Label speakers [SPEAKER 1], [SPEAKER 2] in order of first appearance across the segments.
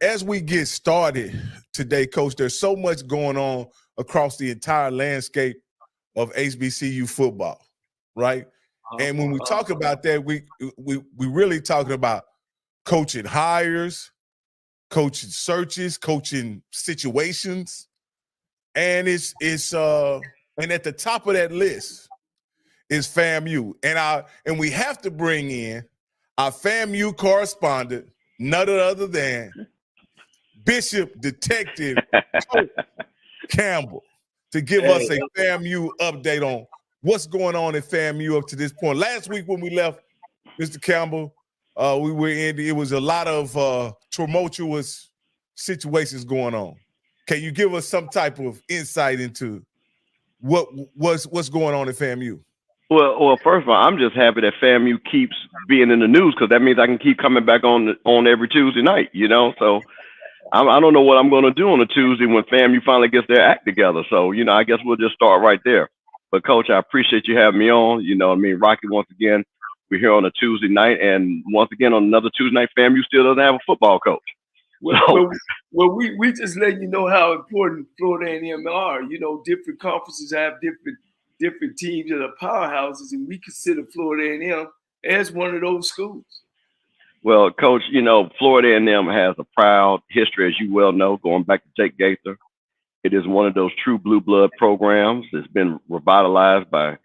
[SPEAKER 1] as we get started today, Coach, there's so much going on across the entire landscape of HBCU football, right? And when we talk about that, we really talking about coaching hires, coaching searches, coaching situations, and it's and at the top of that list is FAMU, and we have to bring in our FAMU correspondent, none other than Bishop Detective Coach Campbell, to give us a FAMU update on what's going on at FAMU up to this point. Last week when we left, Mr. Campbell, it was a lot of tumultuous situations going on. Can you give us some type of insight into what's going on at FAMU?
[SPEAKER 2] Well, first of all, I'm just happy that FAMU keeps being in the news, because that means I can keep coming back on every Tuesday night, So I don't know what I'm going to do on a Tuesday when FAMU finally gets their act together. So, I guess we'll just start right there. But, Coach, I appreciate you having me on. Rocky, once again, we're here on a Tuesday night. And once again, on another Tuesday night, FAMU still doesn't have a football coach.
[SPEAKER 3] Well, we just let you know how important Florida A&M are. Different conferences have different teams that are powerhouses, and we consider Florida A&M as one of those schools.
[SPEAKER 2] Well, Coach, Florida A&M has a proud history, as you well know, going back to Jake Gaither. It is one of those true blue blood programs that's been revitalized by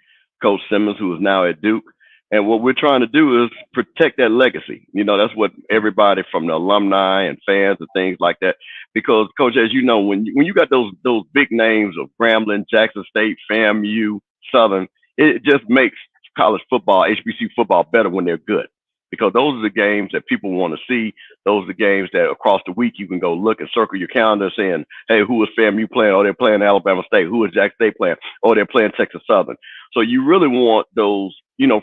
[SPEAKER 2] Coach Simmons, who is now at Duke. And what we're trying to do is protect that legacy. That's what everybody from the alumni and fans and things like that. Because, Coach, as you know, when you got those big names of Grambling, Jackson State, FAMU, Southern, it just makes college football, HBCU football, better when they're good. Because those are the games that people want to see. Those are the games that across the week you can go look and circle your calendar saying, hey, who is FAMU playing? Oh, they're playing Alabama State. Who is Jackson State playing? Oh, they're playing Texas Southern. So you really want those,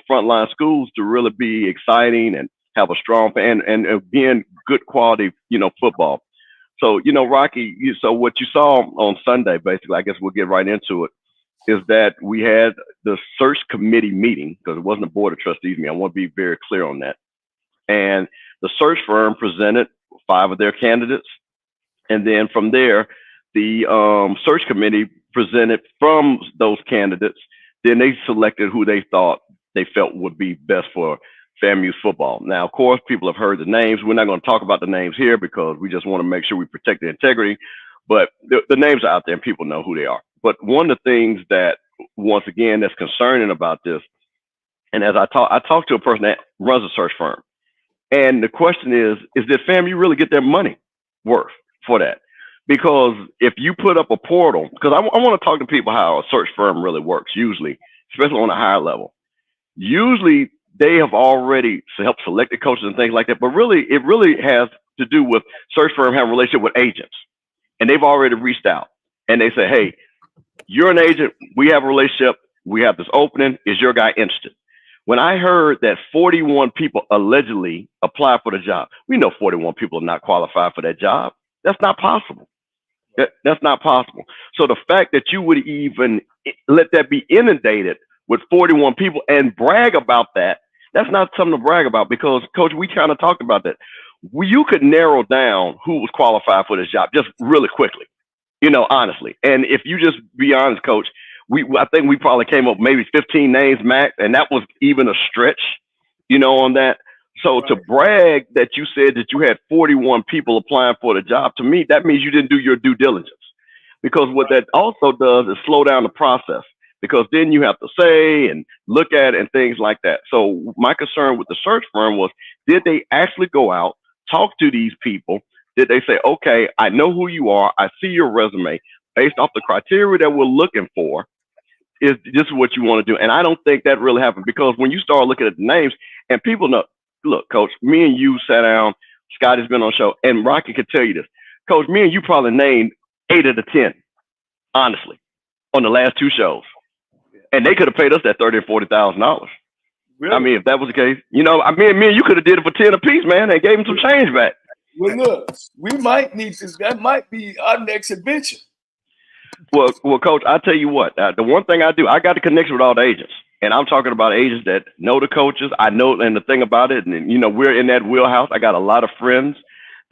[SPEAKER 2] frontline schools to really be exciting and have a strong and again, good quality, football. So, Rocky, so what you saw on Sunday, basically, I guess we'll get right into it, is that we had the search committee meeting, because it wasn't a board of trustees meeting. I want to be very clear on that. And the search firm presented 5 of their candidates. And then from there, the search committee presented from those candidates. Then they selected who they thought they felt would be best for FAMU's football. Now, of course, people have heard the names. We're not going to talk about the names here because we just want to make sure we protect the integrity. But the names are out there and people know who they are. But one of the things that, once again, that's concerning about this, and as I talked to a person that runs a search firm, and the question is did FAMU really get their money worth for that? Because if you put up a portal, because I want to talk to people how a search firm really works, usually, especially on a higher level. Usually they have already helped select the coaches and things like that, but really, it really has to do with search firm having a relationship with agents. And they've already reached out and they say, hey, you're an agent, we have a relationship, we have this opening, is your guy interested? When I heard that 41 people allegedly applied for the job, we know 41 people are not qualified for that job. That's not possible. That's not possible. So the fact that you would even let that be inundated with 41 people and brag about that, that's not something to brag about, because, Coach, we kind of talked about that. You could narrow down who was qualified for this job just really quickly, honestly. And if you just be honest, Coach, I think we probably came up maybe 15 names max, and that was even a stretch, on that. So to brag that you said that you had 41 people applying for the job, to me, that means you didn't do your due diligence. Because what that also does is slow down the process, because then you have to say and look at it and things like that. So my concern with the search firm was, did they actually go out, talk to these people? Did they say, okay, I know who you are, I see your resume, based off the criteria that we're looking for, is this is what you want to do? And I don't think that really happened, because when you start looking at the names, and people know, look, Coach, me and you sat down, Scotty's been on the show, and Rocky could tell you this. Coach, me and you probably named 8 of the 10, honestly, on the last 2 shows. And they could have paid us that $30,000 or $40,000. Really? I mean, if that was the case, me and you could have did it for 10 apiece, man, and gave them some change back.
[SPEAKER 3] Well, look, we might need this. That might be our next adventure.
[SPEAKER 2] Well, Coach, I'll tell you what. The one thing I do, I got to connect with all the agents. And I'm talking about agents that know the coaches. I know, and the thing about it, and we're in that wheelhouse. I got a lot of friends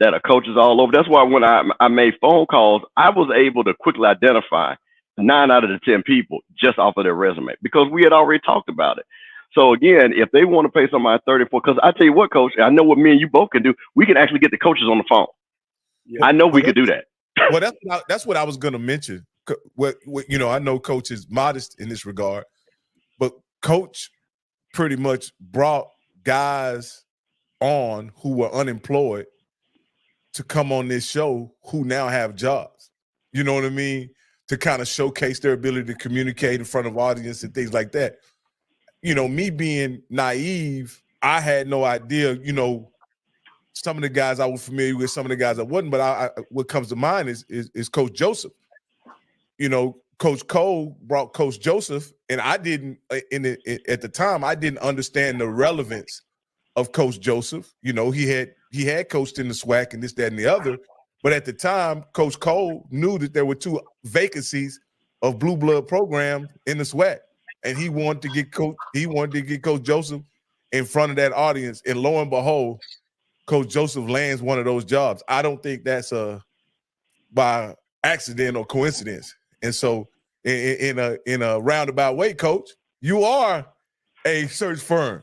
[SPEAKER 2] that are coaches all over. That's why when I made phone calls, I was able to quickly identify 9 out of the 10 people just off of their resume because we had already talked about it. So again, if they want to pay somebody 34, because I tell you what, Coach, I know what me and you both can do. We can actually get the coaches on the phone. Yeah. I know we could do that.
[SPEAKER 1] Well, that's what I was going to mention. What I know Coach is modest in this regard, but Coach pretty much brought guys on who were unemployed to come on this show who now have jobs. You know what I mean? To kind of showcase their ability to communicate in front of audience and things like that. Me being naive, I had no idea, some of the guys I was familiar with, some of the guys I wasn't, but what comes to mind is Coach Joseph. Coach Cole brought Coach Joseph, and I didn't at the time I didn't understand the relevance of Coach Joseph. He had coached in the SWAC and this, that, and the other, but at the time, Coach Cole knew that there were 2 vacancies of blue blood programs in the SWAC, and he wanted to get Coach Joseph in front of that audience, and lo and behold, Coach Joseph lands one of those jobs. I don't think that's by accident or coincidence. And so in a roundabout way, Coach, you are a search firm.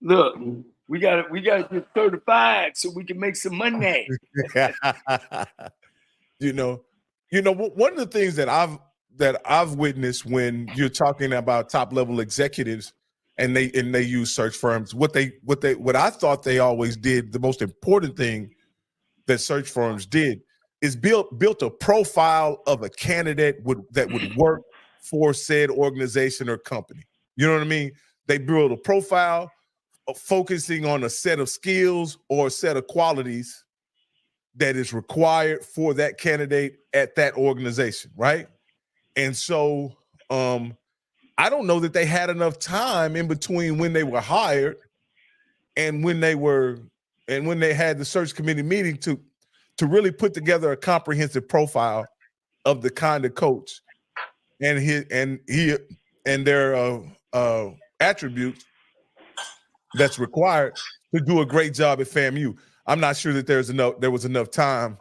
[SPEAKER 3] Look, we got to get certified so we can make some money.
[SPEAKER 1] One of the things that I've witnessed when you're talking about top level executives and they use search firms, what I thought they always did, the most important thing that search firms did is built a profile of a candidate that would work for said organization or company. You know what I mean? They build a profile focusing on a set of skills or a set of qualities that is required for that candidate at that organization, right? And so I don't know that they had enough time in between when they were hired and when they had the search committee meeting to really put together a comprehensive profile of the kind of coach and their attributes that's required to do a great job at FAMU. I'm not sure that there was enough time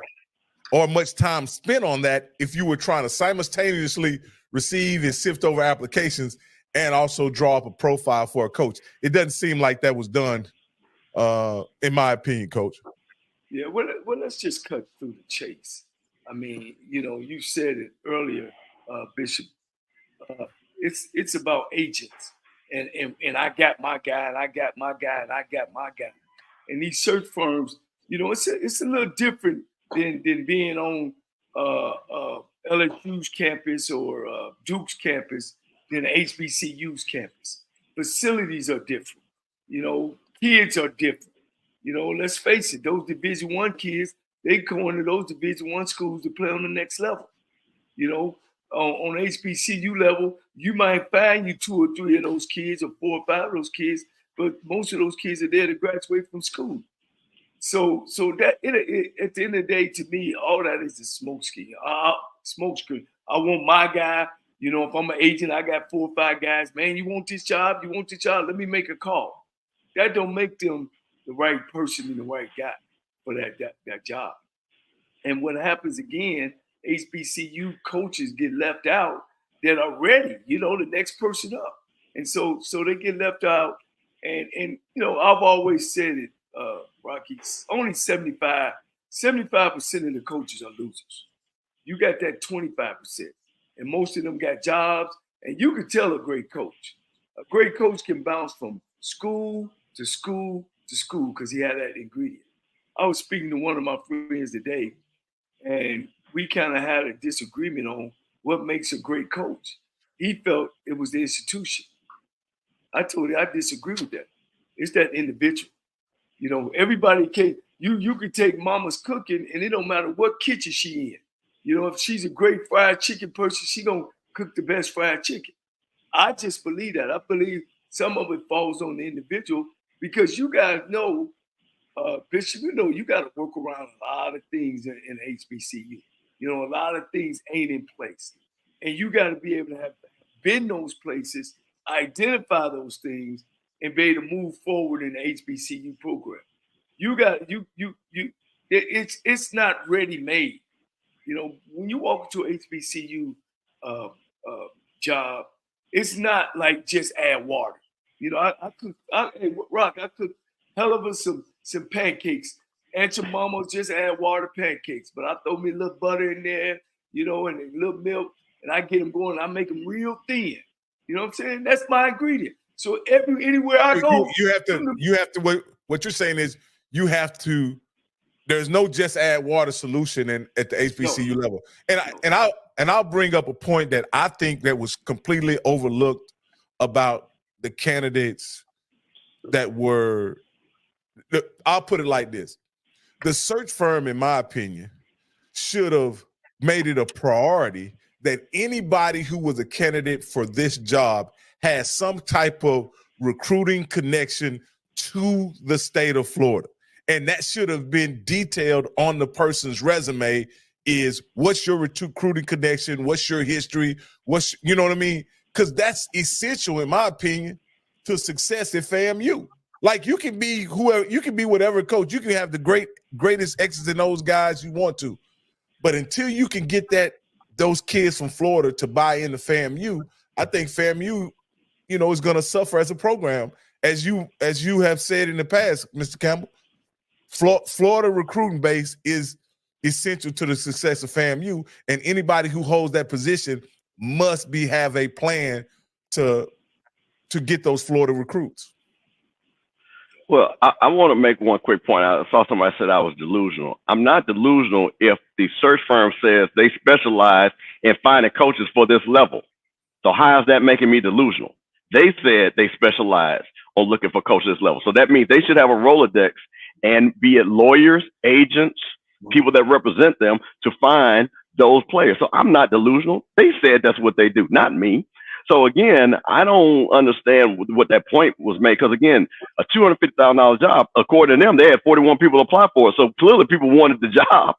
[SPEAKER 1] or much time spent on that if you were trying to simultaneously receive and sift over applications and also draw up a profile for a coach. It doesn't seem like that was done, in my opinion, Coach.
[SPEAKER 3] Yeah, well, let's just cut through the chase. I mean, you said it earlier, Bishop. It's about agents, and I got my guy, and I got my guy, and I got my guy. And these search firms, it's a little different than being on LSU's campus or Duke's campus than HBCU's campus. Facilities are different. Kids are different. Let's face it, those Division I kids, they go into those Division I schools to play on the next level. On HBCU level, you might find you 2 or 3 of those kids or 4 or 5 of those kids, but most of those kids are there to graduate from school. So that at the end of the day, to me, all that is a smoke screen. I want my guy. If I'm an agent, I got 4 or 5 guys. Man, you want this job? Let me make a call. That don't make them the right person and the right guy for that job. And what happens again, HBCU coaches get left out that are ready, the next person up. And so they get left out. And I've always said it, Rocky, only 75% of the coaches are losers. You got that 25%. And most of them got jobs. And you can tell a great coach. A great coach can bounce from school to school to school because he had that ingredient. I was speaking to one of my friends today, and we kind of had a disagreement on what makes a great coach. He felt it was the institution. I told him I disagree with that. It's that individual. Everybody can. You can take mama's cooking, and it don't matter what kitchen she in. If she's a great fried chicken person, she gonna cook the best fried chicken. I just believe that. I believe some of it falls on the individual because you guys know, Bishop, you got to work around a lot of things in HBCU. A lot of things ain't in place. And you got to be able to have been those places, identify those things, and be able to move forward in the HBCU program. it's not ready made. You know, when you walk into an HBCU job, it's not like just add water. You know, hey, Rock, I cook hell of a some pancakes. Aunt your mama just add water pancakes, but I throw me a little butter in there, you know, and a little milk, and I get them going. I make them real thin. You know what I'm saying? That's my ingredient. So anywhere I go,
[SPEAKER 1] you have to. What you're saying is you have to. There's no just add water solution at the HBCU level, and I'll bring up a point that I think that was completely overlooked about the candidates that were. I'll put it like this: the search firm, in my opinion, should have made it a priority that anybody who was a candidate for this job has some type of recruiting connection to the state of Florida. And that should have been detailed on the person's resume is what's your recruiting connection, what's your history, you know what I mean? Because that's essential, in my opinion, to success at FAMU. Like you can be whoever, you can be whatever coach, you can have the greatest X's and O's guys you want to. But until you can get those kids from Florida to buy into FAMU, I think FAMU, you know, is going to suffer as a program, as you have said in the past, Mr. Campbell. Florida recruiting base is essential to the success of FAMU, and anybody who holds that position must have a plan to get those Florida recruits.
[SPEAKER 2] Well, I want to make one quick point. I saw somebody said I was delusional. I'm not delusional if the search firm says they specialize in finding coaches for this level. So how is that making me delusional? They said they specialize on looking for coaches at this level. So that means they should have a Rolodex, and be it lawyers, agents, people that represent them, to find those players. So I'm not delusional. They said that's what they do, not me. So again, I don't understand what that point was made. Because again, a $250,000 job, according to them, they had 41 people apply for it. So clearly people wanted the job.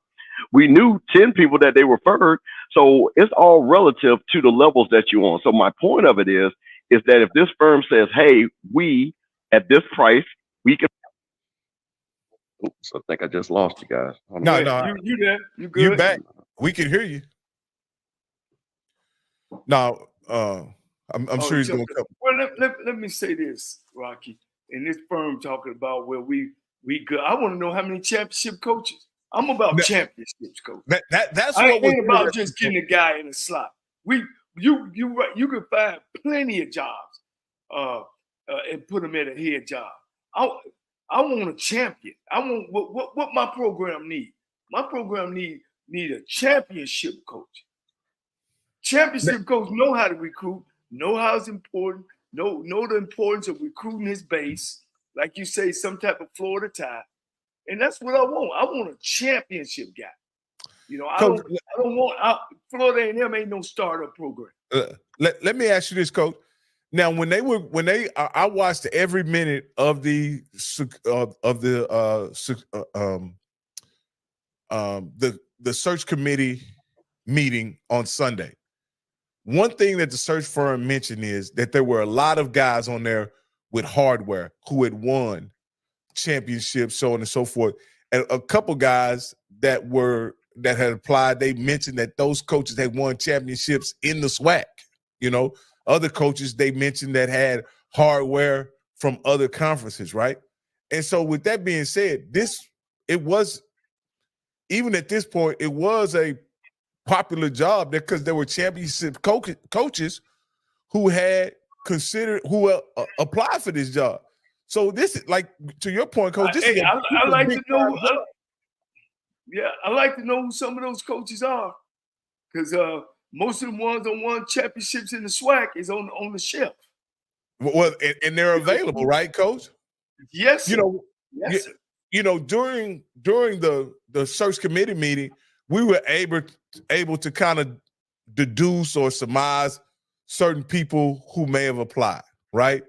[SPEAKER 2] We knew 10 people that they referred. So it's all relative to the levels that you're on. So my point of it is that if this firm says, hey, we at this price, we can. Oops, I think I just lost you guys.
[SPEAKER 3] No, you there? You good?
[SPEAKER 1] You back? We can hear you. Now, I'm sure he's going to come.
[SPEAKER 3] Well, let me say this, Rocky. In this firm talking about where we good. I want to know how many championship coaches. I'm about championships, coach.
[SPEAKER 1] That's
[SPEAKER 3] I
[SPEAKER 1] what
[SPEAKER 3] ain't about just getting a guy in a slot. You can find plenty of jobs, and put them at a head job. I want a champion. I want what my program need. My program need a championship coach. Championship coach know how to recruit, know how it's important, know the importance of recruiting his base, like you say, some type of Florida tie. And that's what I want. I want a championship guy. You know, I don't want Florida A&M ain't no startup program.
[SPEAKER 1] Let me ask you this, Coach. Now, I watched every minute of the search committee meeting on Sunday. One thing that the search firm mentioned is that there were a lot of guys on there with hardware who had won championships, so on and so forth. And a couple guys that had applied, they mentioned that those coaches had won championships in the SWAC. You know, other coaches they mentioned that had hardware from other conferences, right? And so with that being said, it was, even at this point, it was a popular job because there were championship coaches who had applied for this job. So this is, like, to your point, Coach, this is
[SPEAKER 3] I like to know. I like to know who some of those coaches are, because most of the ones that won championships in the SWAC is on the shelf.
[SPEAKER 1] Well, and they're available, right, Coach?
[SPEAKER 3] Yes, sir.
[SPEAKER 1] You know,
[SPEAKER 3] yes, sir.
[SPEAKER 1] You know, during the search committee meeting, we were able to kind of deduce or surmise certain people who may have applied, right?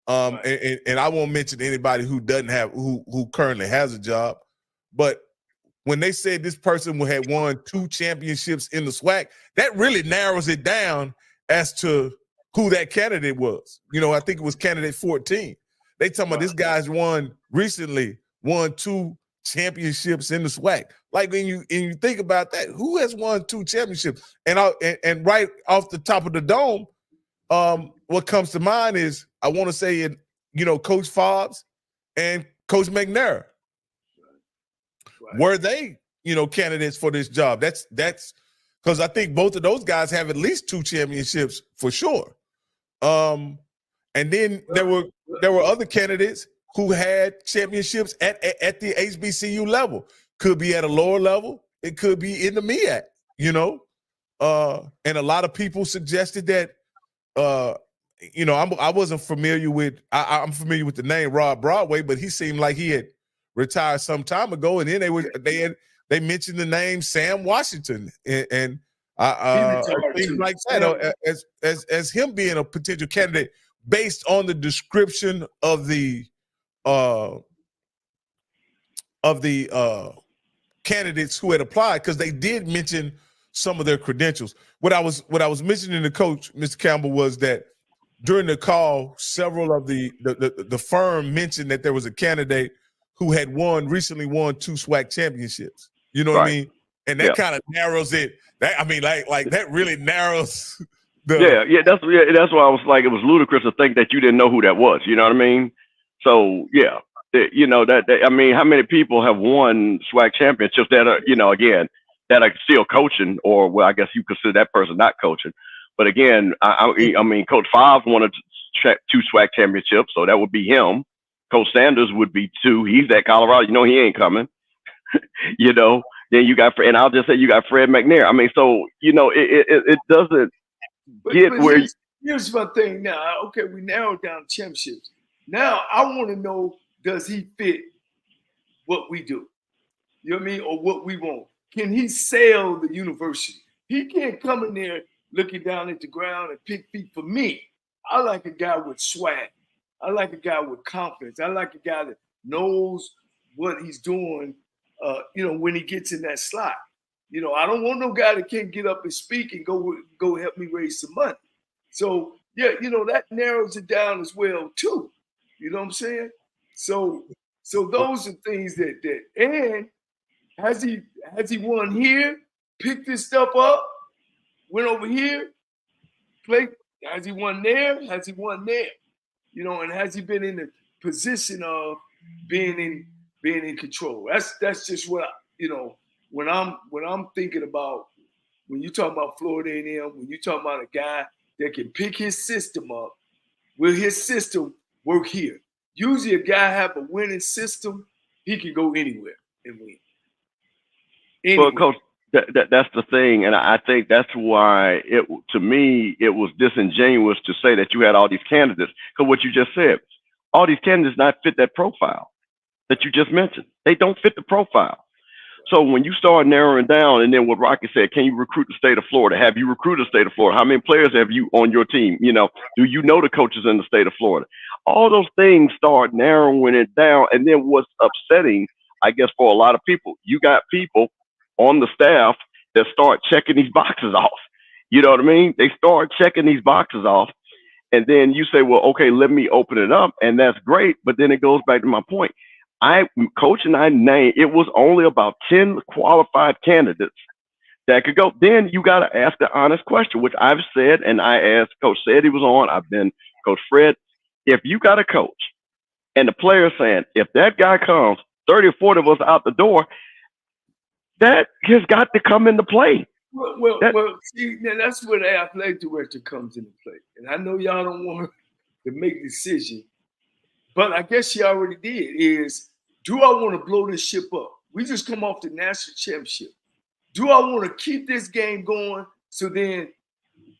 [SPEAKER 1] Right. And I won't mention anybody who doesn't have who currently has a job, but when they said this person had won 2 championships in the SWAC, that really narrows it down as to who that candidate was. You know, I think it was candidate 14. They talking about this guy's recently won 2 championships in the SWAC. Like when you think about that, who has won 2 championships? And right off the top of the dome, what comes to mind is I want to say Coach Fobbs and Coach McNair. Right. Were they candidates for this job? That's because I think both of those guys have at least 2 championships for sure. And then there were other candidates who had championships at the HBCU level. Could be at a lower level. It could be in the MEAC, and a lot of people suggested that, I wasn't familiar with, I'm familiar with the name Rod Broadway, but he seemed like he had retired some time ago. And then they mentioned the name Sam Washington and things like that as him being a potential candidate based on the description of the candidates who had applied, because they did mention some of their credentials. What I was mentioning to Coach, Mr. Campbell, was that during the call, several of the firm mentioned that there was a candidate who had recently won 2 SWAC championships. You know what I mean? And that kind of narrows it. That really narrows the.
[SPEAKER 2] Yeah. That's why I was like, it was ludicrous to think that you didn't know who that was. You know what I mean? So yeah, I mean, how many people have won SWAC championships that are, again, that are still coaching, or well, I guess you consider that person not coaching. But again, I mean, Coach Fobbs won 2 SWAC championships, so that would be him. Coach Sanders would be 2. He's at Colorado. He ain't coming. Then you got, and I'll just say you got Fred McNair. I mean, so it doesn't get where.
[SPEAKER 3] Here's my thing now. Okay, we narrowed down championships. Now I want to know, does he fit what we do? You know what I mean, or what we want? Can he sell the university? He can't come in there looking down at the ground and pick feet. For me, I like a guy with swag. I like a guy with confidence. I like a guy that knows what he's doing, when he gets in that slot. I don't want no guy that can't get up and speak and go help me raise some money. So, yeah, that narrows it down as well, too. You know what I'm saying? So those are things that and has he won here, picked this stuff up, went over here, played, has he won there? Has he won there? And has he been in the position of being in control? That's just what when I'm thinking about, when you talk about Florida A&M, when you talk about a guy that can pick his system up, will his system work here? Usually a guy have a winning system, he can go anywhere and win.
[SPEAKER 2] Well, Coach, that's the thing, and I think that's why to me it was disingenuous to say that you had all these candidates, because what you just said, all these candidates not fit that profile that you just mentioned. They don't fit the profile. So when you start narrowing down, and then what Rocky said, can you recruit the state of Florida? Have you recruited the state of Florida? How many players have you on your team? Do you know the coaches in the state of Florida? All those things start narrowing it down. And then what's upsetting, I guess, for a lot of people, you got people on the staff that start checking these boxes off. You know what I mean? They start checking these boxes off. And then you say, well, okay, let me open it up. And that's great. But then it goes back to my point. Coach and I named, it was only about 10 qualified candidates that could go. Then you got to ask the honest question, which I've said, and I asked Coach said he was on. I've been Coach Fred. If you got a coach and the player saying, if that guy comes 30 or 40 of us out the door, that has got to come into play.
[SPEAKER 3] Well, see, now that's where the athletic director comes into play. And I know y'all don't want to make a decision, but I guess she already did, is, do I want to blow this ship up? We just come off the national championship. Do I want to keep this game going? So then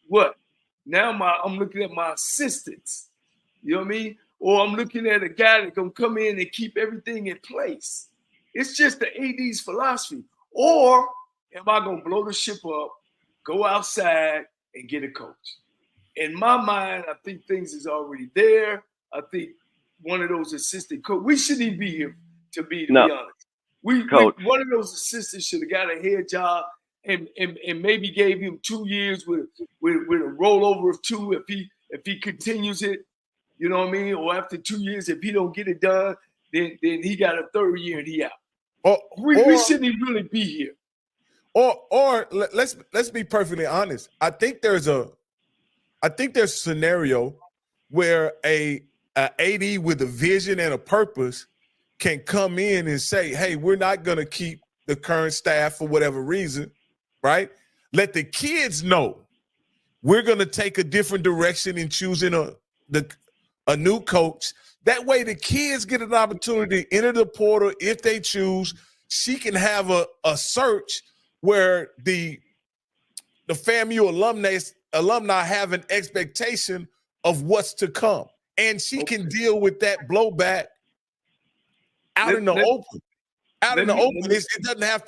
[SPEAKER 3] what? Now I'm looking at my assistants, you know what I mean? Or I'm looking at a guy that's going to come in and keep everything in place. It's just the AD's philosophy. Or am I going to blow the ship up, go outside, and get a coach? In my mind, I think things is already there. I think one of those assistant coaches, we shouldn't even be here to be honest. One of those assistants should have got a head job and maybe gave him 2 years with a rollover of 2 if he continues it, you know what I mean? Or after 2 years, if he don't get it done, then he got a 3rd year and he out. we shouldn't even really be here.
[SPEAKER 1] Or let's be perfectly honest. I think there's a scenario where a AD with a vision and a purpose can come in and say, hey, we're not going to keep the current staff for whatever reason, right? Let the kids know we're going to take a different direction in choosing a new coach. That way the kids get an opportunity to enter the portal if they choose. She can have a search where the FAMU alumni have an expectation of what's to come. And she can deal with that blowback out in the open. Out in the open. It doesn't have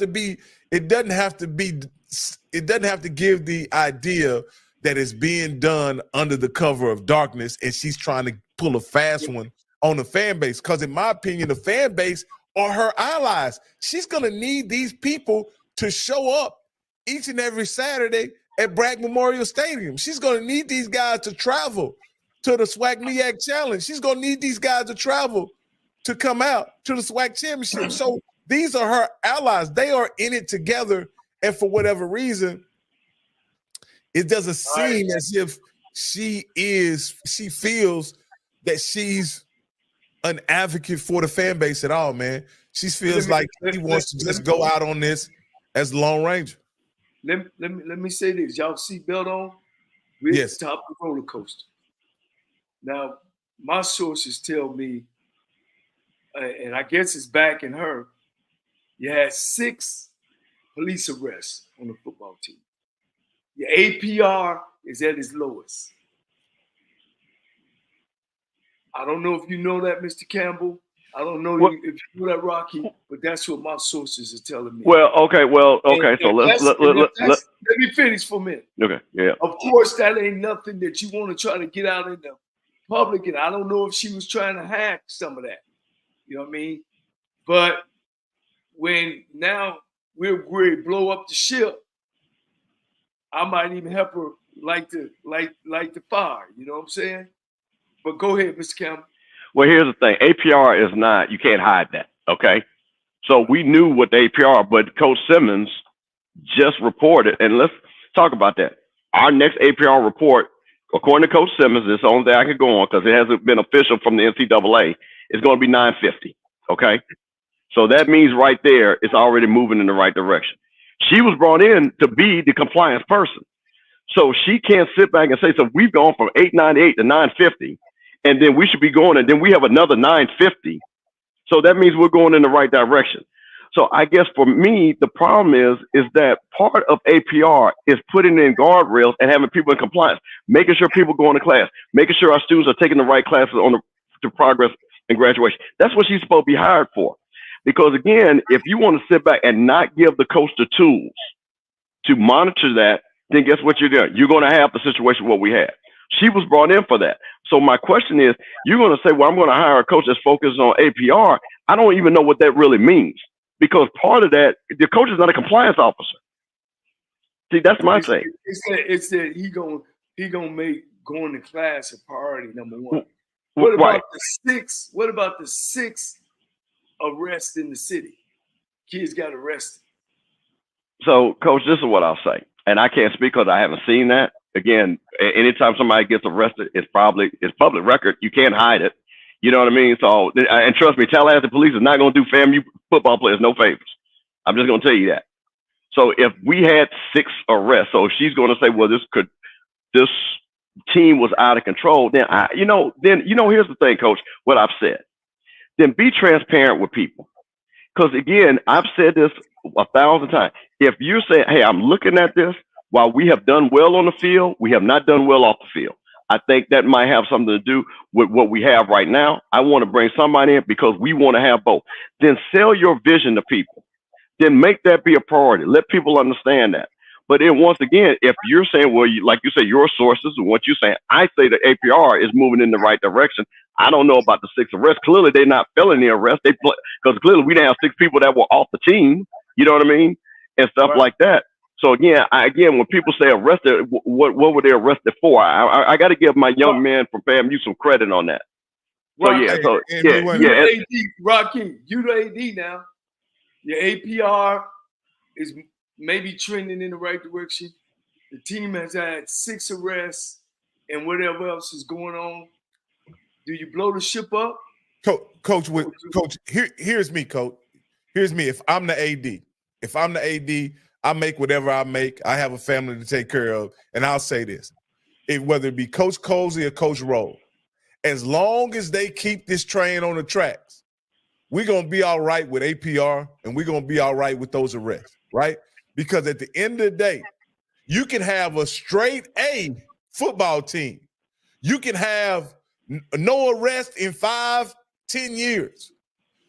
[SPEAKER 1] to give the idea that it's being done under the cover of darkness and she's trying to pull a fast one on the fan base. Because in my opinion, the fan base are her allies. She's going to need these people to show up each and every Saturday at Bragg Memorial Stadium. She's going to need these guys to travel to the SWAC MEAC Challenge. She's going to need these guys to travel to come out to the SWAC Championship. So these are her allies. They are in it together. And for whatever reason, it doesn't seem as if she feels that she's an advocate for the fan base at all, man. She feels like she wants to just go out on this as Lone Ranger.
[SPEAKER 3] Let me say this. Y'all seatbelt on? We're at the top of the roller coaster. Now, my sources tell me, and I guess it's backing her, you had 6 police arrests on the football team. Your APR is at its lowest. I don't know if you know that, Mr. Campbell. I don't know if you know that, Rocky, but that's what my sources are telling me.
[SPEAKER 2] Okay. So
[SPEAKER 3] let me finish for a minute.
[SPEAKER 2] Okay, yeah.
[SPEAKER 3] Of course, that ain't nothing that you want to try to get out in the public, and I don't know if she was trying to hack some of that. You know what I mean? But when now we're blow up the ship, I might even help her light the fire. You know what I'm saying? But go ahead, Mr. Campbell.
[SPEAKER 2] Well, here's the thing. APR is not, you can't hide that, okay? So we knew what the APR, but Coach Simmons just reported, and let's talk about that. Our next APR report, according to Coach Simmons, it's the only thing I can go on because it hasn't been official from the NCAA, is going to be 950, okay? So that means right there, it's already moving in the right direction. She was brought in to be the compliance person. So she can't sit back and say, so we've gone from 898 to 950, and then we should be going, and then we have another 950. So that means we're going in the right direction. So I guess for me, the problem is that part of APR is putting in guardrails and having people in compliance, making sure people go into class, making sure our students are taking the right classes to progress and graduation. That's what she's supposed to be hired for. Because again, if you want to sit back and not give the coach the tools to monitor that, then guess what you're doing? You're going to have the situation what we had. She was brought in for that. So my question is, you're going to say, well, I'm going to hire a coach that's focused on APR. I don't even know what that really means, because part of that, the coach is not a compliance officer. See, that's my thing.
[SPEAKER 3] It's that he gonna make going to class a priority number one. What about the six arrests in the city? Kids got arrested.
[SPEAKER 2] So, Coach, this is what I'll say, and I can't speak because I haven't seen that. Again, anytime somebody gets arrested, it's public record. You can't hide it. You know what I mean? So, and trust me, Tallahassee police is not going to do FAMU football players no favors. I'm just going to tell you that. So if we had 6 arrests, so if she's going to say, well, this team was out of control, then here's the thing, Coach, what I've said. Then be transparent with people. Because again, I've said this 1,000 times. If you're saying, hey, I'm looking at this, while we have done well on the field, we have not done well off the field. I think that might have something to do with what we have right now. I want to bring somebody in because we want to have both. Then sell your vision to people. Then make that be a priority. Let people understand that. But then once again, if you're saying, well, like you say, your sources and what you're saying, I say the APR is moving in the right direction. I don't know about the 6 arrests. Clearly, they're not felony arrests. Because clearly we didn't have 6 people that were off the team. You know what I mean? And stuff like that. So again, when people say arrested, what were they arrested for? I got to give my young man from FAMU some credit on that. So
[SPEAKER 3] Rocky, you the AD now. Your APR is maybe trending in the right direction. The team has had 6 arrests and whatever else is going on. Do you blow the ship up?
[SPEAKER 1] Coach, here's me, Coach. Here's me. If I'm the AD, I make whatever I make. I have a family to take care of. And I'll say this. Whether it be Coach Colsey or Coach Roll, as long as they keep this train on the tracks, we're going to be all right with APR and we're going to be all right with those arrests, right? Because at the end of the day, you can have a straight A football team. You can have no arrest in 5-10 years.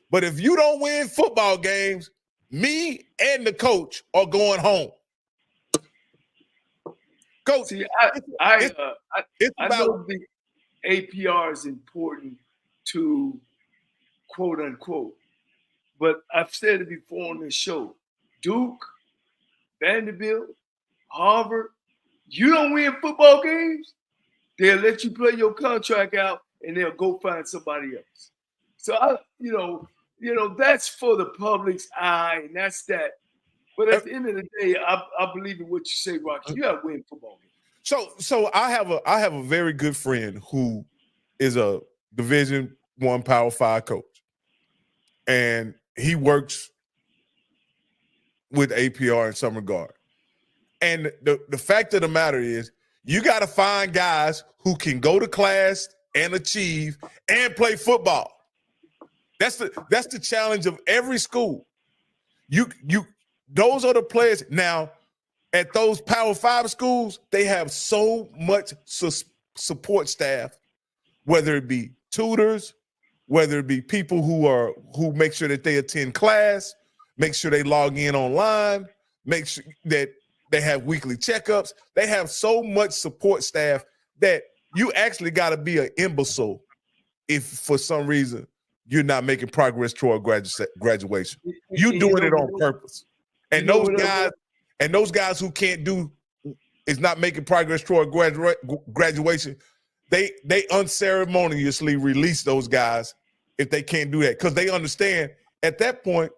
[SPEAKER 1] But if you don't win football games, me and the coach are going home. Coach,
[SPEAKER 3] see, I know the APR is important to quote unquote, but I've said it before on this show. Duke, Vanderbilt, Harvard, you don't win football games, they'll let you play your contract out and they'll go find somebody else. So that's for the public's eye, and that's that. But at the end of the day, I believe in what you say, Rocky. You got to win football games.
[SPEAKER 1] So I have a very good friend who is a Division I Power 5 coach, and he works with APR in some regard. And the fact of the matter is, you got to find guys who can go to class and achieve and play football. That's the challenge of every school. Those are the players. Now, at those Power 5 schools, they have so much support staff, whether it be tutors, whether it be people who make sure that they attend class, make sure they log in online, make sure that they have weekly checkups. They have so much support staff that you actually got to be an imbecile if for some reason you're not making progress toward graduation. You're doing it on purpose. And those guys who can't is not making progress toward graduation, they unceremoniously release those guys if they can't do that, because they understand at that point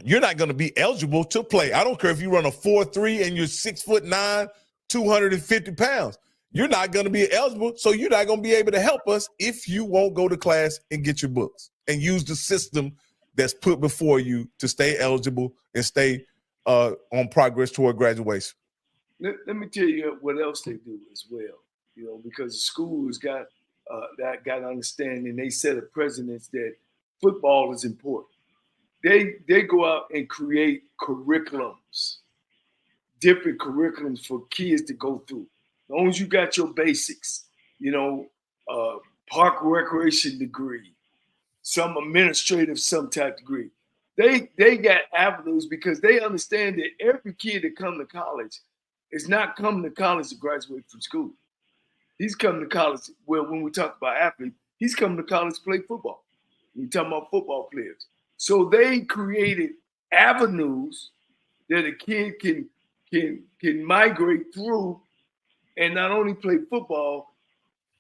[SPEAKER 1] you're not going to be eligible to play. I don't care if you run a 4.3 and you're 6'9", 250 pounds. You're not going to be eligible, so you're not going to be able to help us if you won't go to class and get your books and use the system that's put before you to stay eligible and stay on progress toward graduation.
[SPEAKER 3] Let me tell you what else they do as well, because the school has got that understanding. They set a precedence that football is important. They go out and create curriculums, different curriculums for kids to go through. As long as you got your basics, park recreation degree, some administrative, some type degree. They got avenues because they understand that every kid that come to college is not coming to college to graduate from school. He's coming to college. Well, when we talk about athletes, he's coming to college to play football. We're talking about football players. So they created avenues that a kid can migrate through and not only play football,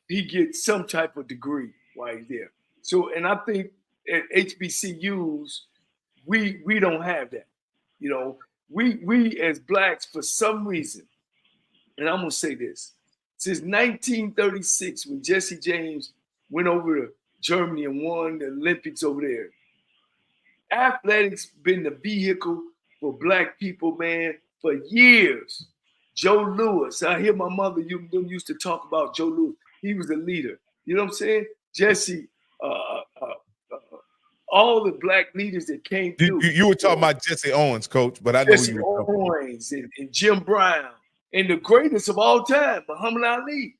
[SPEAKER 3] he gets some type of degree while he's there. So, and I think at HBCUs, we don't have that. We as blacks, for some reason, and I'm gonna say this, since 1936, when Jesse James went over to Germany and won the Olympics over there, athletics been the vehicle for black people, man, for years. Joe Louis, I hear my mother used to talk about Joe Louis. He was the leader. You know what I'm saying? Jesse, all the black leaders that came through.
[SPEAKER 1] You were talking about Jesse Owens, Coach, but I know
[SPEAKER 3] Jesse Owens and Jim Brown, and the greatest of all time, Muhammad Ali,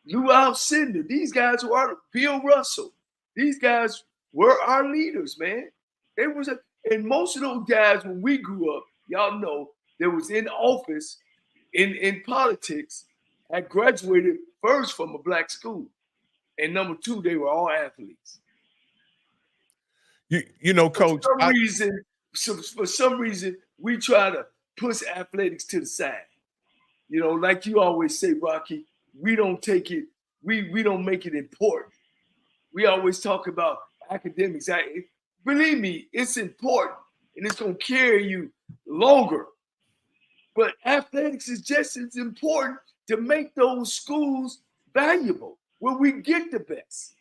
[SPEAKER 3] Lou Alcindor. These guys were Bill Russell. These guys were our leaders, man. And most of those guys, when we grew up, y'all know, that was in office in politics, had graduated first from a black school, and number two, they were all athletes.
[SPEAKER 1] Coach.
[SPEAKER 3] For some reason, we try to push athletics to the side. Like you always say, Rocky, we don't take it. We don't make it important. We always talk about academics. Believe me, it's important. and it's going to carry you longer. But athletics is just as important to make those schools valuable, where we get the best.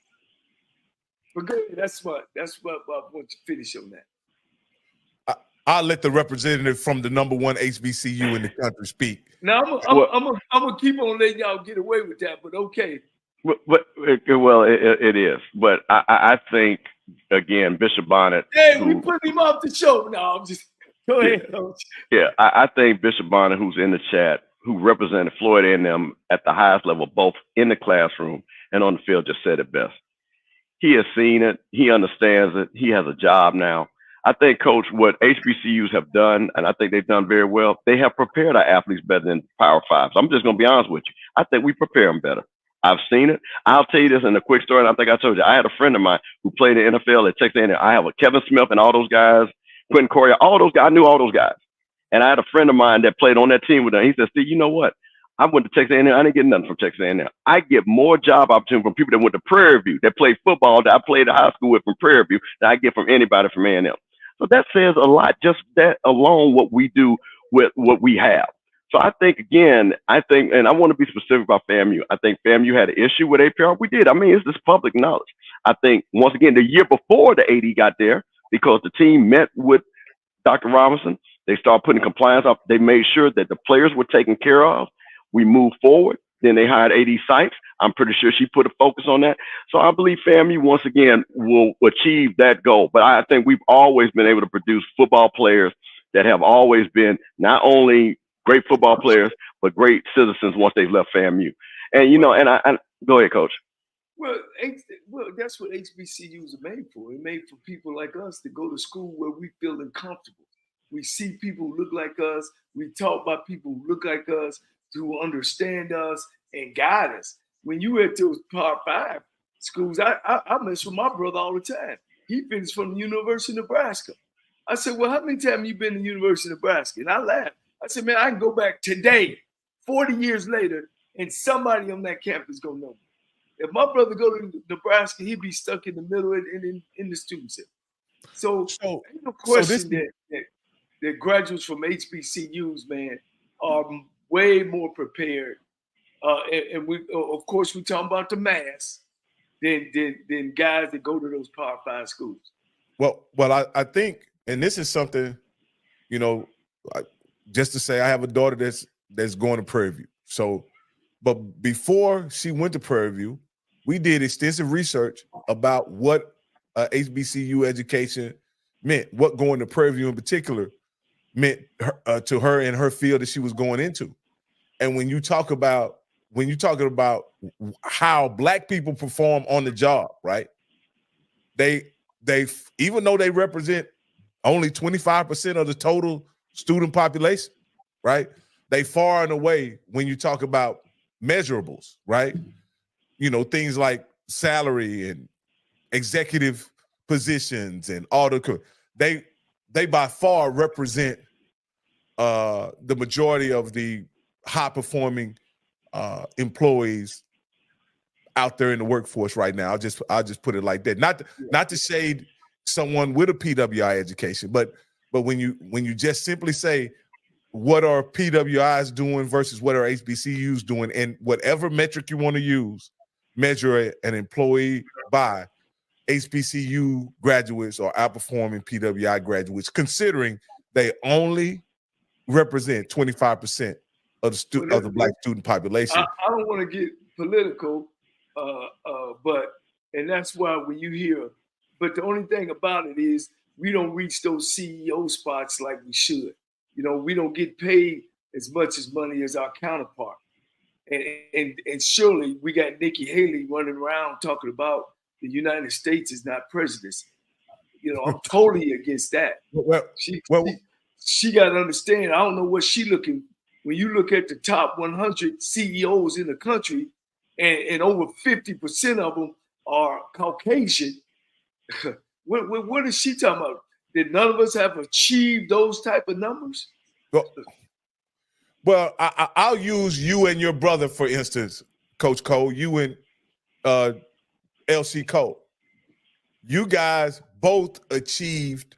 [SPEAKER 3] But good, that's what I want to finish on that.
[SPEAKER 1] I'll let the representative from the #1 HBCU in the country speak.
[SPEAKER 3] Now I'm gonna keep on letting y'all get away with that, but okay.
[SPEAKER 2] Well, it is. But I think again, Bishop Bonnet.
[SPEAKER 3] Hey, we put him off the show. No, I'm just go ahead, Coach.
[SPEAKER 2] Yeah, I think Bishop Bonnet, who's in the chat, who represented Florida A&M at the highest level, both in the classroom and on the field, just said it best. He has seen it. He understands it. He has a job now. I think, Coach, what HBCUs have done, and I think they've done very well, they have prepared our athletes better than Power Fives. I'm just going to be honest with you. I think we prepare them better. I've seen it. I'll tell you this in a quick story, and I think I told you. I had a friend of mine who played in the NFL at Texas A&M. I have a Kevin Smith and all those guys, Quentin Correa, all those guys. I knew all those guys. And I had a friend of mine that played on that team with them. He said, Steve, you know what? I went to Texas A&M. I didn't get nothing from Texas A&M. I get more job opportunity from people that went to Prairie View, that played football, that I played at high school with from Prairie View, than I get from anybody from A&M. So that says a lot, just that alone, what we do with what we have. So I think, again, and I want to be specific about FAMU. I think FAMU had an issue with APR. We did. I mean, it's just public knowledge. I think, once again, the year before the AD got there, because the team met with Dr. Robinson, they started putting compliance up. They made sure that the players were taken care of. We moved forward. Then they hired AD Sykes. I'm pretty sure she put a focus on that. So I believe FAMU, once again, will achieve that goal. But I think we've always been able to produce football players that have always been not only great football players, but great citizens once they've left FAMU. And, you know, and I go ahead, Coach.
[SPEAKER 3] Well, that's what HBCUs are made for. They're made for people like us to go to school where we feel comfortable. We see people who look like us. We talk about people who look like us, who understand us and guide us. When you went to Power 5 schools, I mess with my brother all the time. He finished from the University of Nebraska. I said, well, how many times have you been to the University of Nebraska? And I laughed. I said, man, I can go back today, 40 years later, and somebody on that campus gonna know me. If my brother go to Nebraska, he'd be stuck in the middle and in the student center. So ain't no question that graduates from HBCUs, man, are way more prepared. And we, of course, we talking about the mass than guys that go to those Power 5 schools.
[SPEAKER 1] Well, I think, and this is something, you know, just to say, I have a daughter that's going to Prairie View. So, but before she went to Prairie View, we did extensive research about what HBCU education meant, what going to Prairie View in particular meant to her and her field that she was going into. And when you're talking about how Black people perform on the job, right? They even though they represent only 25% of the total student population, right? They far and away, when you talk about measurables, right? You know, things like salary and executive positions and all they by far represent the majority of the high performing employees out there in the workforce right now. I'll just put it like that. Not to shade someone with a PWI education, but when you just simply say, what are PWIs doing versus what are HBCUs doing, and whatever metric you want to use, measure an employee by, HBCU graduates are outperforming PWI graduates, considering they only represent 25% of the Black student population.
[SPEAKER 3] I don't want to get political, and that's why when you hear, but the only thing about it is we don't reach those CEO spots like we should. You know, we don't get paid as much as money as our counterpart. And surely we got Nikki Haley running around talking about the United States is not prejudiced. You know, I'm totally against that. She got to understand, I don't know what she looking, when you look at the top 100 CEOs in the country and over 50% of them are Caucasian, what is she talking about? Did none of us have achieved those type of numbers?
[SPEAKER 1] Well, I'll use you and your brother, for instance, Coach Cole, you and LC Cole. You guys both achieved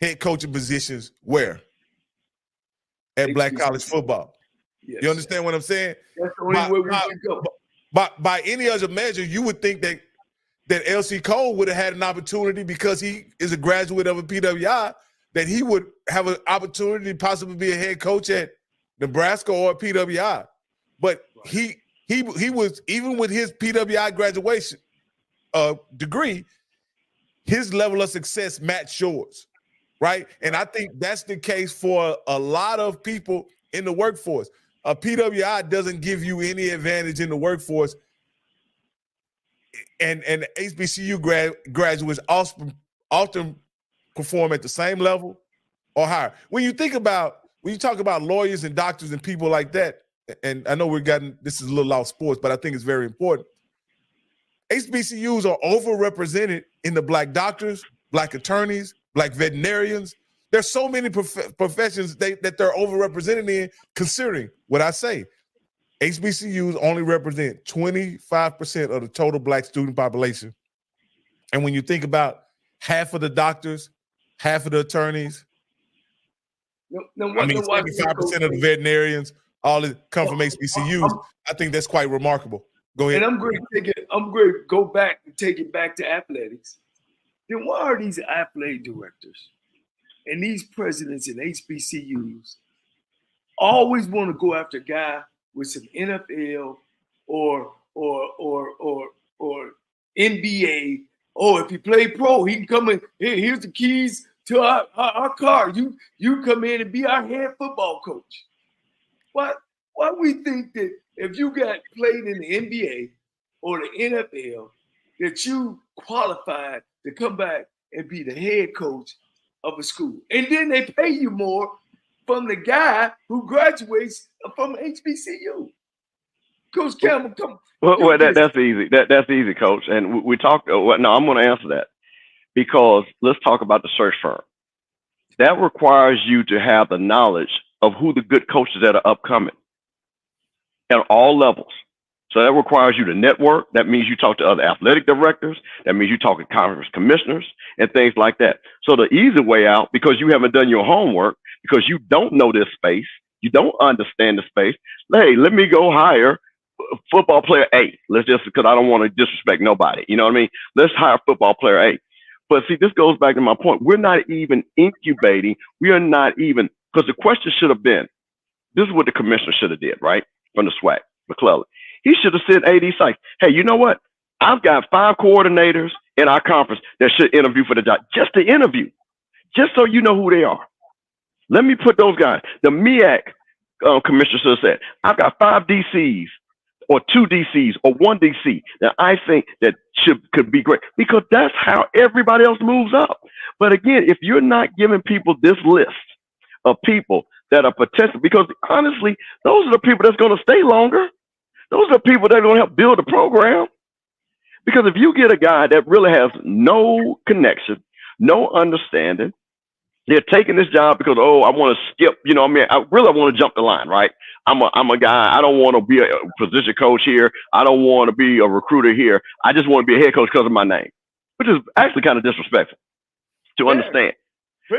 [SPEAKER 1] head coaching positions where? At Black college football. Yes. You understand what I'm saying?
[SPEAKER 3] That's the only way we can go.
[SPEAKER 1] By any other measure, you would think that LC Cole would have had an opportunity because he is a graduate of a PWI, that he would have an opportunity to possibly be a head coach at Nebraska or PWI. But he was, even with his PWI graduation degree, his level of success matched yours, right? And I think that's the case for a lot of people in the workforce. A PWI doesn't give you any advantage in the workforce, and HBCU graduates often perform at the same level or higher. When you talk about lawyers and doctors and people like that, and I know this is a little off sports, but I think it's very important. HBCUs are overrepresented in the Black doctors, Black attorneys, Black veterinarians. There's so many professions that they're overrepresented in, considering what I say. HBCUs only represent 25% of the total Black student population. And when you think about half of the doctors, half of the attorneys, 75% of the veterinarians, all come from HBCUs, I think that's quite remarkable. Go ahead.
[SPEAKER 3] And I'm going to go back and take it back to athletics. Then why are these athletic directors and these presidents in HBCUs always want to go after a guy with some NFL or NBA? Oh, if he play pro, he can come in. Here's the keys to our car. You come in and be our head football coach. Why we think that if you got played in the NBA or the NFL, that you qualified to come back and be the head coach of a school? And then they pay you more from the guy who graduates from HBCU. Coach Campbell, come.
[SPEAKER 2] Well, that's easy. That's easy, Coach. And we talked. No, I'm going to answer that, because let's talk about the search firm. That requires you to have the knowledge of who the good coaches that are upcoming at all levels. So that requires you to network. That means you talk to other athletic directors. That means you talk to conference commissioners and things like that. So the easy way out, because you haven't done your homework, because you don't know this space, you don't understand the space. Hey, let me go hire football player A. Because I don't want to disrespect nobody. You know what I mean? Let's hire football player A. But see, this goes back to my point. We're not even incubating. We are not even, because the question should have been, this is what the commissioner should have did, right? From the SWAC, McClellan. He should have said AD Sykes, hey, you know what? I've got 5 coordinators in our conference that should interview for the job. Just to interview, just so you know who they are. Let me put those guys. The MEAC commissioner should have said, I've got 5 DCs or 2 DCs or 1 DC that I think that could be great, because that's how everybody else moves up. But again, if you're not giving people this list of people that are potential, because honestly, those are the people that's going to stay longer. Those are the people that are going to help build the program. Because if you get a guy that really has no connection, no understanding, they're taking this job because, oh, I want to skip, you know, I mean, I really want to jump the line, right? I'm a guy, I don't want to be a position coach here. I don't want to be a recruiter here. I just want to be a head coach because of my name, which is actually kind of disrespectful to understand.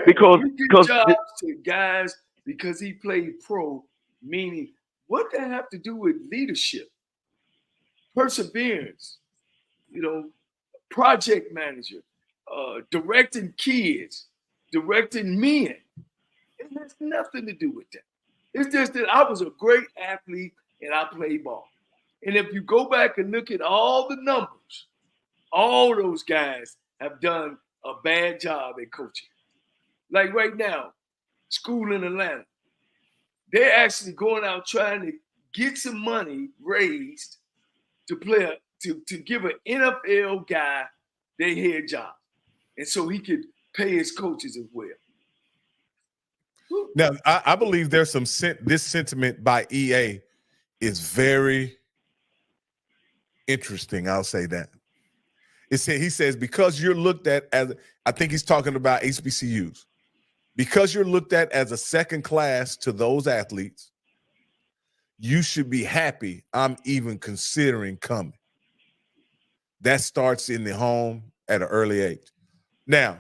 [SPEAKER 2] Because
[SPEAKER 3] jobs to guys because he played pro, meaning what that have to do with leadership, perseverance, you know, project manager, directing kids, directing men. It has nothing to do with that. It's just that I was a great athlete and I played ball. And if you go back and look at all the numbers, all those guys have done a bad job at coaching. Like right now, school in Atlanta, they're actually going out trying to get some money raised to play to give an NFL guy their head job, and so he could pay his coaches as well.
[SPEAKER 1] Now, I believe there's some this sentiment by EA is very interesting. I'll say that. He says because you're looked at as, I think he's talking about HBCUs, because you're looked at as a second class to those athletes, you should be happy I'm even considering coming. That starts in the home at an early age. Now,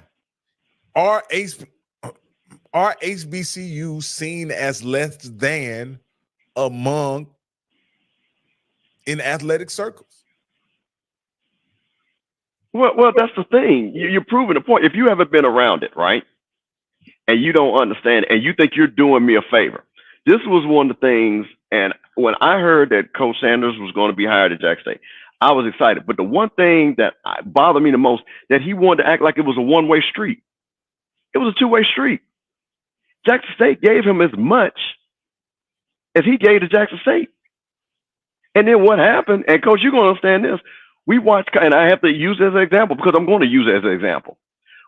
[SPEAKER 1] are HBCUs seen as less than in athletic circles?
[SPEAKER 2] Well, that's the thing. You're proving the point. If you haven't been around it, right, and you don't understand, and you think you're doing me a favor, this was one of the things. And when I heard that Coach Sanders was going to be hired at Jackson State, I was excited. But the one thing that bothered me the most, that he wanted to act like it was a one-way street. It was a two-way street. Jackson State gave him as much as he gave to Jackson State. And then what happened, and Coach, you're going to understand this. We watched, and I have to use it as an example because I'm going to use it as an example.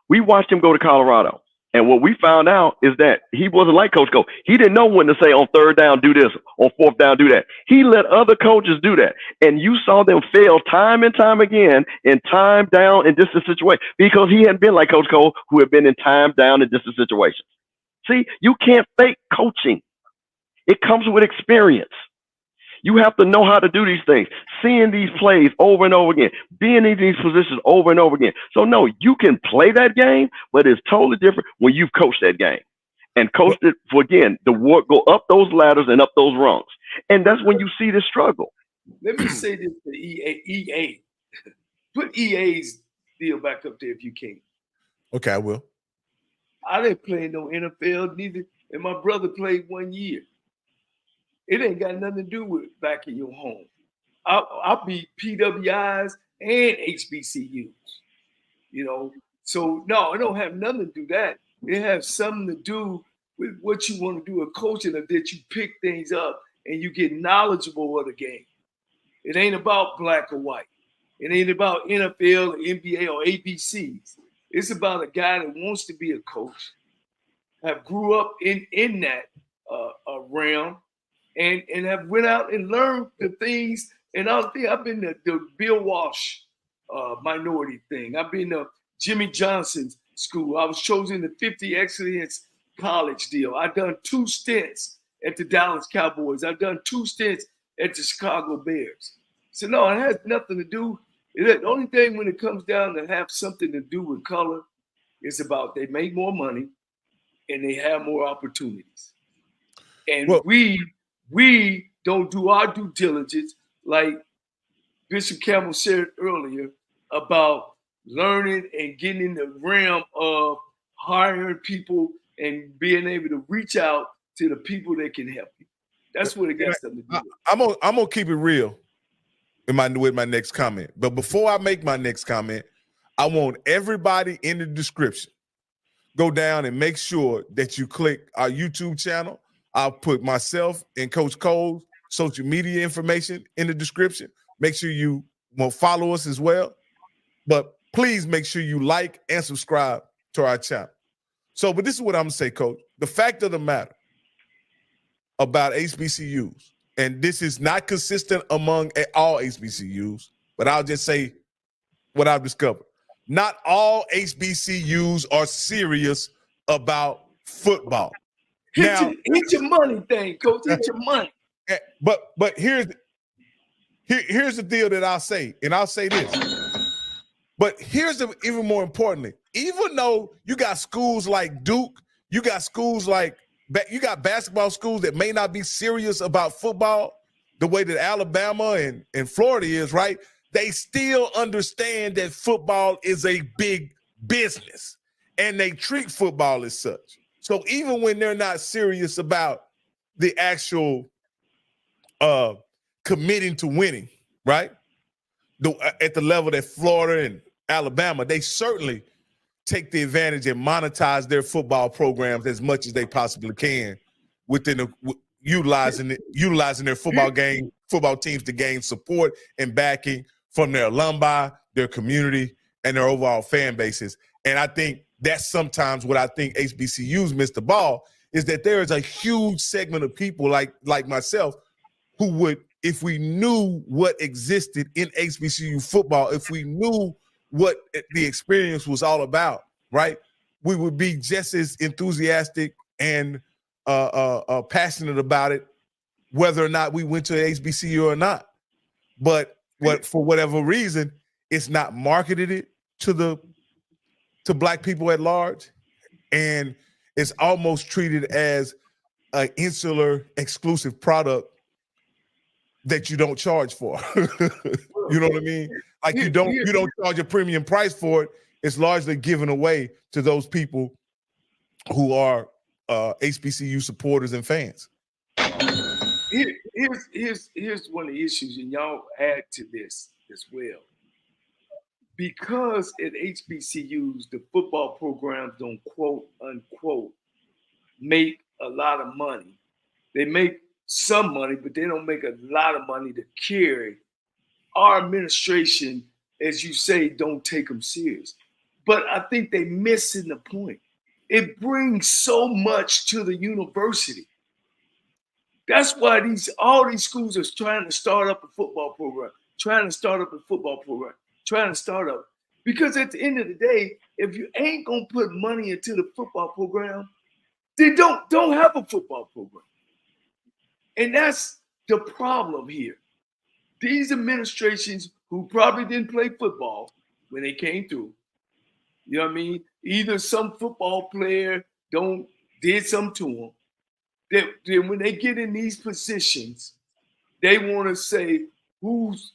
[SPEAKER 2] We watched him go to Colorado. And what we found out is that he wasn't like Coach Cole. He didn't know when to say on third down, do this, on fourth down, do that. He let other coaches do that. And you saw them fail time and time again in time down and distance situations because he hadn't been like Coach Cole, who had been in time down and distance situations. See, you can't fake coaching. It comes with experience. You have to know how to do these things, seeing these plays over and over again, being in these positions over and over again. So, no, you can play that game, but it's totally different when you've coached that game and coached it for, again, the work, go up those ladders and up those rungs. And that's when you see this struggle.
[SPEAKER 3] Let me say this to EA. Put EA's deal back up there if you can.
[SPEAKER 1] Okay, I will.
[SPEAKER 3] I didn't play no NFL neither, and my brother played 1 year. It ain't got nothing to do with back in your home. I'll be PWIs and HBCUs, you know. So, no, it don't have nothing to do that. It has something to do with what you want to do in coaching, that you pick things up and you get knowledgeable of the game. It ain't about black or white. It ain't about NFL or NBA or ABCs. It's about a guy that wants to be a coach, have grew up in that realm, and have went out and learned the things. And other thing, I've been the Bill Walsh minority thing. I've been to Jimmy Johnson's school. I was chosen the 50 Excellence College deal. I've done 2 stints at the Dallas Cowboys. I've done 2 stints at the Chicago Bears. So no, it has nothing to do. The only thing when it comes down to have something to do with color is about they make more money and they have more opportunities. And we don't do our due diligence, like Bishop Campbell said earlier, about learning and getting in the realm of hiring people and being able to reach out to the people that can help you. That's what it got something to do with.
[SPEAKER 1] I'm gonna keep it real with my next comment. But before I make my next comment, I want everybody in the description go down and make sure that you click our YouTube channel. I'll put myself and Coach Cole's social media information in the description. Make sure you follow us as well. But please make sure you like and subscribe to our channel. So, but this is what I'm going to say, Coach. The fact of the matter about HBCUs, and this is not consistent among all HBCUs, but I'll just say what I've discovered. Not all HBCUs are serious about football.
[SPEAKER 3] Hit your money thing, Coach. Hit your money.
[SPEAKER 1] But here's the deal that I'll say, and I'll say this. But here's even more importantly, even though you got schools like Duke, you got basketball schools that may not be serious about football the way that Alabama and Florida is, right? They still understand that football is a big business, and they treat football as such. So even when they're not serious about the actual committing to winning, right? At the level that Florida and Alabama, they certainly take the advantage and monetize their football programs as much as they possibly can within utilizing their football teams to gain support and backing from their alumni, their community, and their overall fan bases. And I think that's sometimes what I think HBCUs miss the ball, is that there is a huge segment of people like myself who would, if we knew what existed in HBCU football, if we knew what the experience was all about, right, we would be just as enthusiastic and passionate about it, whether or not we went to an HBCU or not. But for whatever reason, it's not marketed to Black people at large, and it's almost treated as an insular exclusive product that you don't charge for. You know what I mean? Like you don't charge a premium price for it. It's largely given away to those people who are HBCU supporters and fans.
[SPEAKER 3] Here's one of the issues, and y'all add to this as well. Because at HBCUs, the football programs don't quote unquote make a lot of money. They make some money, but they don't make a lot of money to carry. Our administration, as you say, don't take them serious. But I think they're missing the point. It brings so much to the university. That's why all these schools are trying to start up a football program, Because at the end of the day, if you ain't gonna put money into the football program, then don't have a football program. And that's the problem here. These administrations who probably didn't play football when they came through, you know what I mean? Either some football player did something to them. Then when they get in these positions, they want to say who's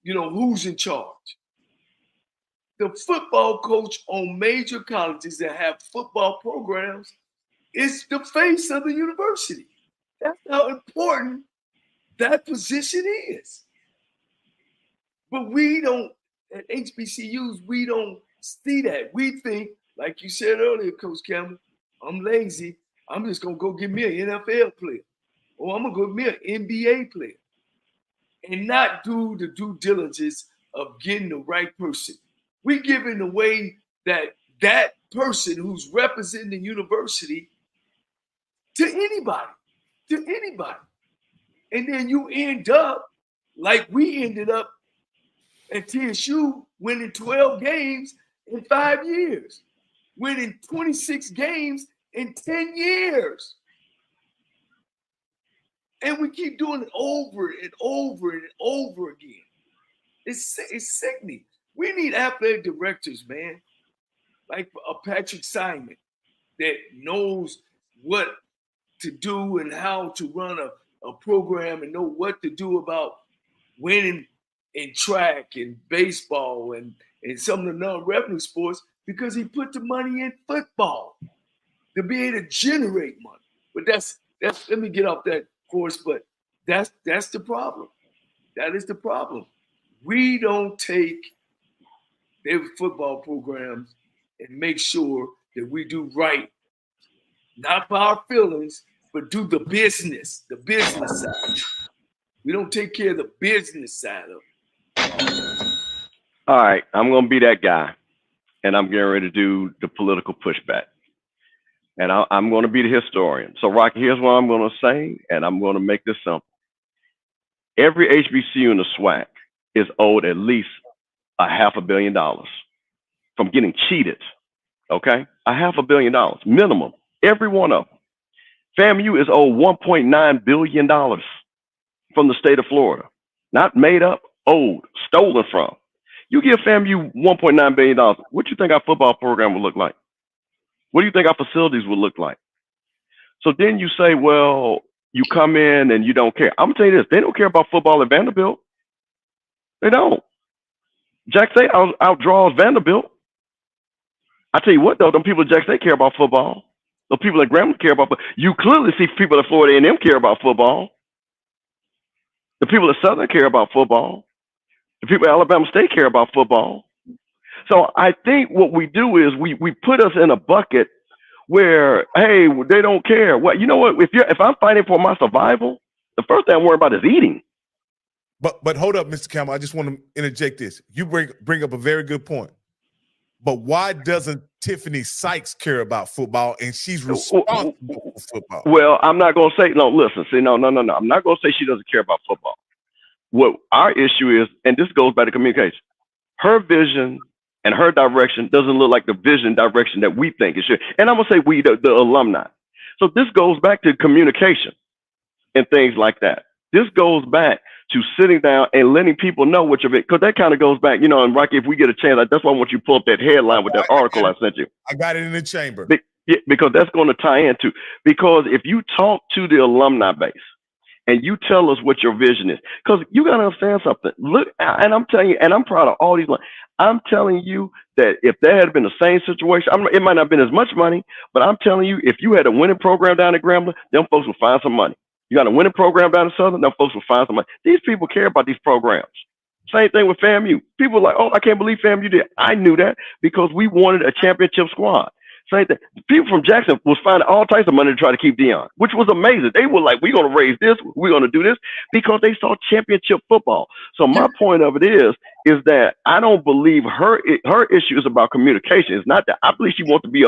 [SPEAKER 3] in charge. The football coach on major colleges that have football programs is the face of the university. That's how important that position is. But we don't, at HBCUs, we don't see that. We think, like you said earlier, Coach Campbell, I'm lazy. I'm just going to go get me an NFL player. Or I'm going to go get me an NBA player. And not do the due diligence of getting the right person. We're giving away that person who's representing the university to anybody. And then you end up like we ended up at TSU, winning 12 games in 5 years, winning 26 games in 10 years. And we keep doing it over and over and over again. It's sickening. We need athletic directors, man, like a Patrick Simon that knows what to do and how to run a program and know what to do about winning in track and baseball and some of the non-revenue sports, because he put the money in football to be able to generate money. But that's let me get off that course, but that's the problem. That is the problem. We don't take their football programs and make sure that we do right, not by our feelings, but do the business side. We don't take care of the business side of it.
[SPEAKER 2] All right, I'm going to be that guy, and I'm getting ready to do the political pushback. And I'm going to be the historian. So, Rocky, here's what I'm going to say, and I'm going to make this simple. Every HBCU in the SWAC is owed at least $500 million from getting cheated, okay? $500 million, minimum, every one of them. FAMU is owed $1.9 billion from the state of Florida. Not made up, owed, stolen from. You give FAMU $1.9 billion, what do you think our football program would look like? What do you think our facilities would look like? So then you say, well, you come in and you don't care. I'm gonna tell you this, they don't care about football at Vanderbilt. They don't. Jack State outdraws Vanderbilt. I tell you what though, them people at Jack State care about football. The people at Grambling care about football. You clearly see people at Florida A&M care about football. The people at Southern care about football. The people at Alabama State care about football. So I think what we do is we put us in a bucket where, hey, they don't care. Well, you know what? If I'm fighting for my survival, the first thing I'm worried about is eating.
[SPEAKER 1] But hold up, Mr. Campbell. I just want to interject this. You bring up a very good point. But why doesn't Tiffany Sykes care about football, and she's responsible for football?
[SPEAKER 2] Well, I'm not going to say, no, listen, see, no. I'm not going to say she doesn't care about football. What our issue is, and this goes back to communication, her vision and her direction doesn't look like the vision direction that we think it should. And I'm going to say we, the alumni. So this goes back to communication and things like that. This goes back to sitting down and letting people know what you're, because that kind of goes back, you know, and Rocky, if we get a chance, that's why I want you to pull up that headline with that article I sent you.
[SPEAKER 1] I got it in the chamber.
[SPEAKER 2] Yeah, because that's going to tie into, because if you talk to the alumni base and you tell us what your vision is, because you got to understand something. Look, and I'm telling you, and I'm proud of all these. I'm telling you that if there had been the same situation, it might not have been as much money, but I'm telling you, if you had a winning program down at Grambling, them folks would find some money. You got a winning program down at Southern, them folks will find some money. These people care about these programs. Same thing with FAMU. People are like, oh, I can't believe FAMU did. I knew that because we wanted a championship squad. Same thing. People from Jackson was finding all types of money to try to keep Dion, which was amazing. They were like, we're going to raise this, we're going to do this, because they saw championship football. So my point of it is that I don't believe her issue is about communication. It's not that. I believe she wants to be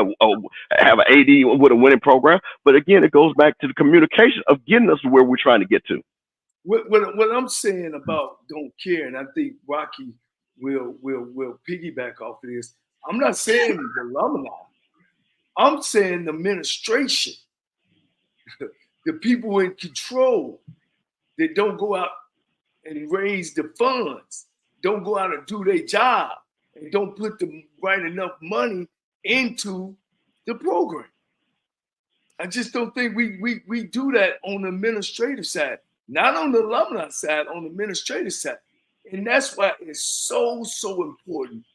[SPEAKER 2] have an AD with a winning program. But again, it goes back to the communication of getting us to where we're trying to get to.
[SPEAKER 3] What I'm saying about don't care, and I think Rocky will piggyback off of this. I'm not saying the alumni. I'm saying the administration, the people in control that don't go out and raise the funds, don't go out and do their job, and don't put the right enough money into the program. I just don't think we do that on the administrative side, not on the alumni side, on the administrative side. And that's why it's so important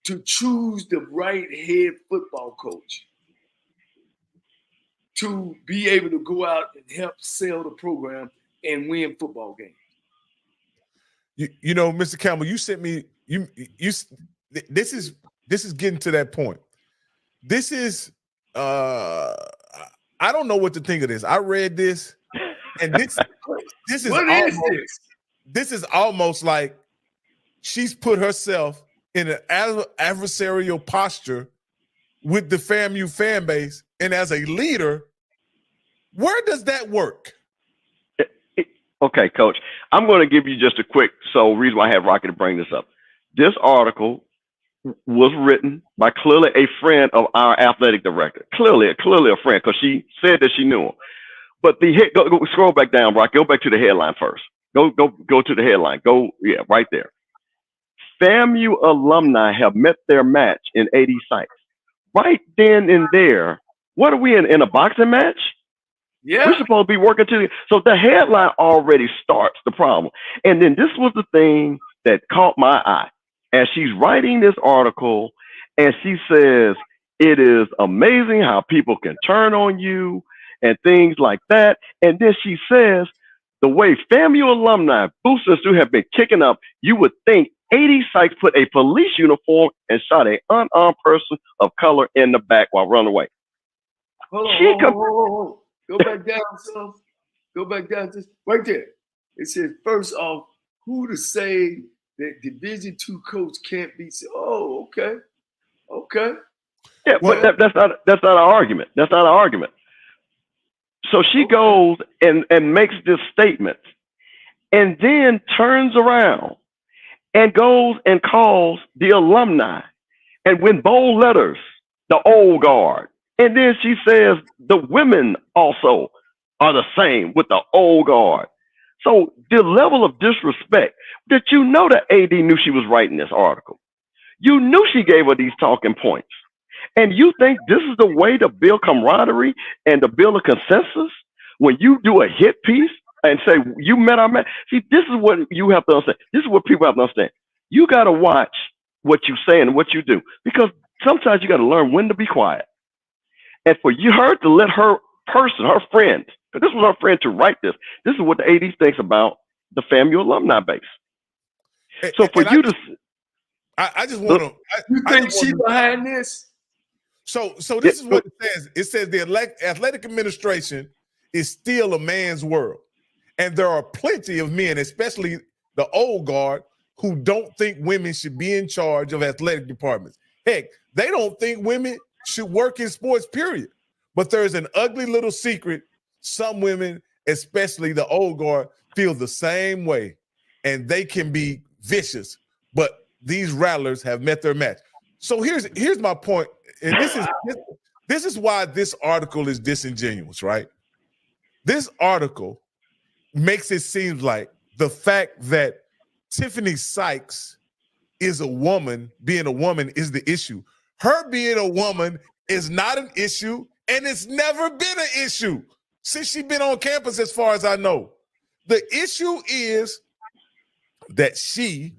[SPEAKER 3] to choose the right head football coach to be able to go out and help sell the program and win football games.
[SPEAKER 1] You know, Mr. Campbell, you sent me this is getting to that point. This is I don't know what to think of this. I read this, and this is
[SPEAKER 3] what
[SPEAKER 1] almost,
[SPEAKER 3] is this?
[SPEAKER 1] This is almost like she's put herself in an adversarial posture with the FAMU fan base, and as a leader, where does that work?
[SPEAKER 2] Okay, Coach, I'm going to give you just a quick, reason why I have Rocky to bring this up. This article was written by clearly a friend of our athletic director, clearly a friend, because she said that she knew him. But go scroll back down, Rocky. Go back to the headline first. Go to the headline. Right there. FAMU alumni have met their match in 80 sites. Right then and there, what are we in a boxing match?
[SPEAKER 3] Yeah.
[SPEAKER 2] We're supposed to be working so the headline already starts the problem. And then this was the thing that caught my eye. As she's writing this article, and she says, it is amazing how people can turn on you and things like that. And then she says, the way FAMU alumni boosters who have been kicking up, you would think 80 sites put a police uniform and shot an unarmed person of color in the back while running away.
[SPEAKER 3] Hold on. Go back down, son. Go back down. Just right there. It says, first off, who to say that Division II coach can't be? Oh, okay.
[SPEAKER 2] Yeah, well, but that's not an argument. That's not an argument. So she goes and makes this statement, and then turns around and goes and calls the alumni, and with bold letters, the old guard. And then she says the women also are the same with the old guard. So the level of disrespect that the AD knew she was writing this article. You knew she gave her these talking points. And you think this is the way to build camaraderie and to build a consensus? When you do a hit piece and say, you met our man. See, this is what you have to understand. This is what people have to understand. You got to watch what you say and what you do, because sometimes you got to learn when to be quiet. And for her to let her friend, because this was her friend to write this. This is what the AD thinks about the FAMU alumni base. So for you
[SPEAKER 1] I just want to.
[SPEAKER 3] You think she's behind this?
[SPEAKER 1] So this is what it says. It says the athletic administration is still a man's world, and there are plenty of men, especially the old guard, who don't think women should be in charge of athletic departments. Heck, they don't think women should work in sports, period. But there's an ugly little secret. Some women, especially the old guard, feel the same way, and they can be vicious. But these rattlers have met their match. So here's my point, and this is why this article is disingenuous, right? This article makes it seem like the fact that Tiffany Sykes is a woman, being a woman, is the issue. Her being a woman is not an issue, and it's never been an issue since she's been on campus, as far as I know. The issue is that she,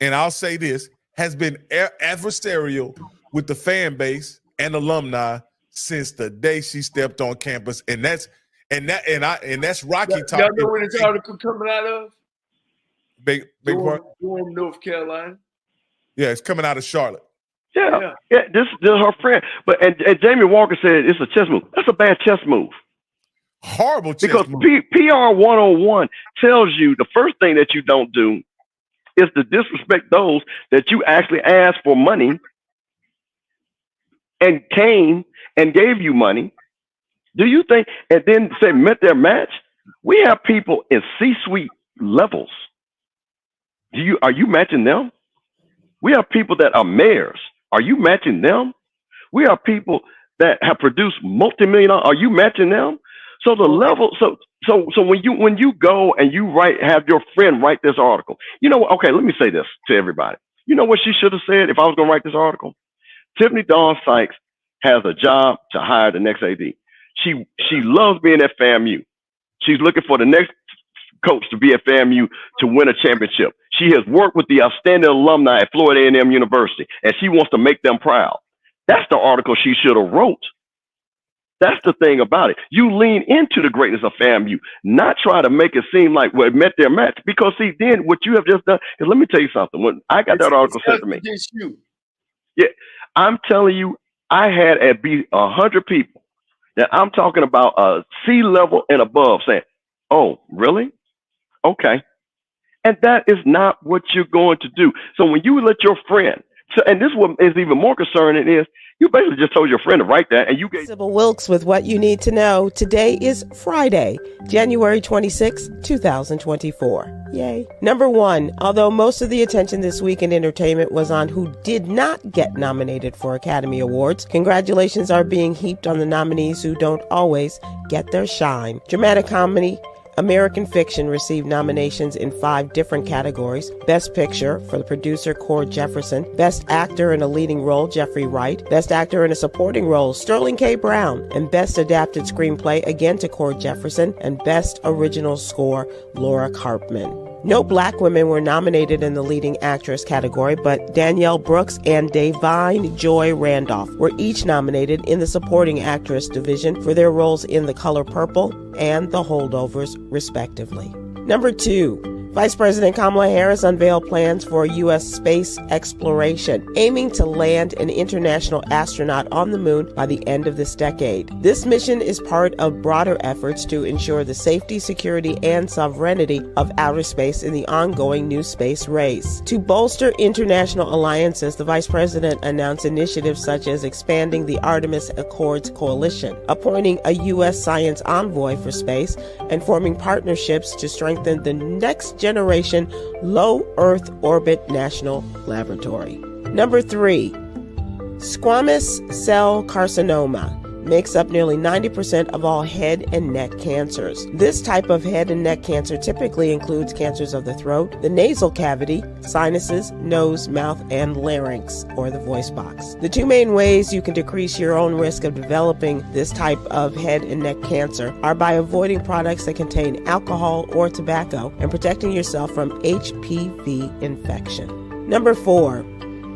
[SPEAKER 1] and I'll say this, has been adversarial with the fan base and alumni since the day she stepped on campus, and that's Rocky talking.
[SPEAKER 3] Y'all know where this article coming out of?
[SPEAKER 1] Big part.
[SPEAKER 3] North Carolina.
[SPEAKER 1] Yeah, it's coming out of Charlotte.
[SPEAKER 2] Yeah. This is her friend. But and Jamie Walker said it's a chess move. That's a bad chess move.
[SPEAKER 1] Horrible chess
[SPEAKER 2] because
[SPEAKER 1] move.
[SPEAKER 2] PR 101 tells you the first thing that you don't do is to disrespect those that you actually asked for money and came and gave you money. Do you think, and then say met their match? We have people in C-suite levels. Are you matching them? We have people that are mayors. Are you matching them? We have people that have produced multi-million. Are you matching them? So the level, so when you go and you have your friend write this article, you know what? Okay, let me say this to everybody. You know what she should have said if I was going to write this article? Tiffany Dawn Sykes has a job to hire the next AD. She loves being at FAMU. She's looking for the next coach to be at FAMU to win a championship. She has worked with the outstanding alumni at Florida A&M University, and she wants to make them proud. That's the article she should have wrote. That's the thing about it. You lean into the greatness of FAMU, not try to make it seem like it met their match. Because see, then what you have just done is, let me tell you something. When I got that article sent to me, yeah, I'm telling you, I had at least 100 people that I'm talking about C level and above saying, "Oh, really? Okay." And that is not what you're going to do. So when you let your friend, and this one is even more concerning, is you basically just told your friend to write that, and you gave
[SPEAKER 4] Sybil Wilkes with what you need to know. Today is Friday, January 26, 2024. Yay. Number one, although most of the attention this week in entertainment was on who did not get nominated for Academy Awards, congratulations are being heaped on the nominees who don't always get their shine. Dramatic comedy, American Fiction received nominations in 5 different categories. Best Picture for the producer Cord Jefferson, Best Actor in a Leading Role Jeffrey Wright, Best Actor in a Supporting Role Sterling K. Brown, and Best Adapted Screenplay again to Cord Jefferson, and Best Original Score Laura Karpman. No black women were nominated in the leading actress category, but Danielle Brooks and Davine Joy Randolph were each nominated in the supporting actress division for their roles in The Color Purple and The Holdovers, respectively. Number 2. Vice President Kamala Harris unveiled plans for U.S. space exploration, aiming to land an international astronaut on the moon by the end of this decade. This mission is part of broader efforts to ensure the safety, security, and sovereignty of outer space in the ongoing new space race. To bolster international alliances, the Vice President announced initiatives such as expanding the Artemis Accords Coalition, appointing a U.S. science envoy for space, and forming partnerships to strengthen the next generation low Earth orbit national laboratory. Number 3, squamous cell carcinoma makes up nearly 90% of all head and neck cancers. This type of head and neck cancer typically includes cancers of the throat, the nasal cavity, sinuses, nose, mouth, and larynx, or the voice box. The 2 main ways you can decrease your own risk of developing this type of head and neck cancer are by avoiding products that contain alcohol or tobacco and protecting yourself from HPV infection. Number 4.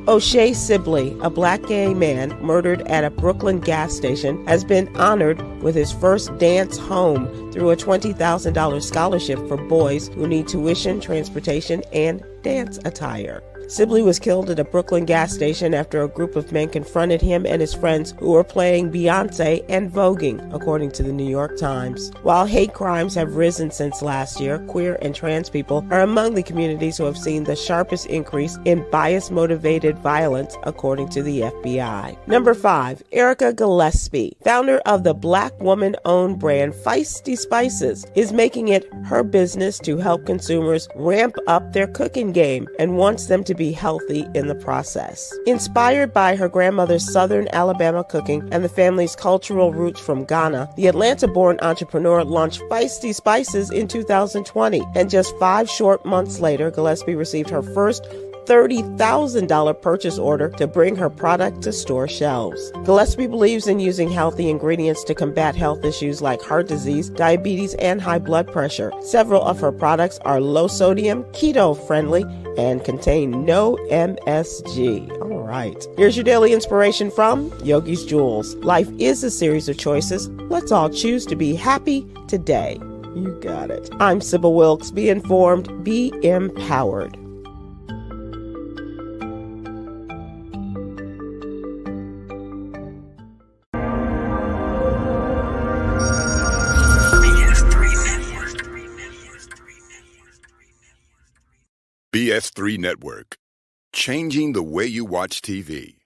[SPEAKER 4] O'Shea Sibley, a black gay man murdered at a Brooklyn gas station, has been honored with his first dance home through a $20,000 scholarship for boys who need tuition, transportation, and dance attire. Sibley was killed at a Brooklyn gas station after a group of men confronted him and his friends who were playing Beyonce and voguing, according to the New York Times. While hate crimes have risen since last year, queer and trans people are among the communities who have seen the sharpest increase in bias-motivated violence, according to the FBI. Number 5, Erica Gillespie, founder of the black woman-owned brand Feisty Spices, is making it her business to help consumers ramp up their cooking game and wants them to be healthy in the process. Inspired by her grandmother's Southern Alabama cooking and the family's cultural roots from Ghana, the Atlanta-born entrepreneur launched Feisty Spices in 2020, and just 5 short months later, Gillespie received her first $30,000 purchase order to bring her product to store shelves. Gillespie believes in using healthy ingredients to combat health issues like heart disease, diabetes, and high blood pressure. Several of her products are low sodium, keto friendly, and contain no MSG. All right. Here's your daily inspiration from Yogi's Jewels. Life is a series of choices. Let's all choose to be happy today. You got it. I'm Sybil Wilkes. Be informed, be empowered.
[SPEAKER 5] BS3 Network, changing the way you watch TV.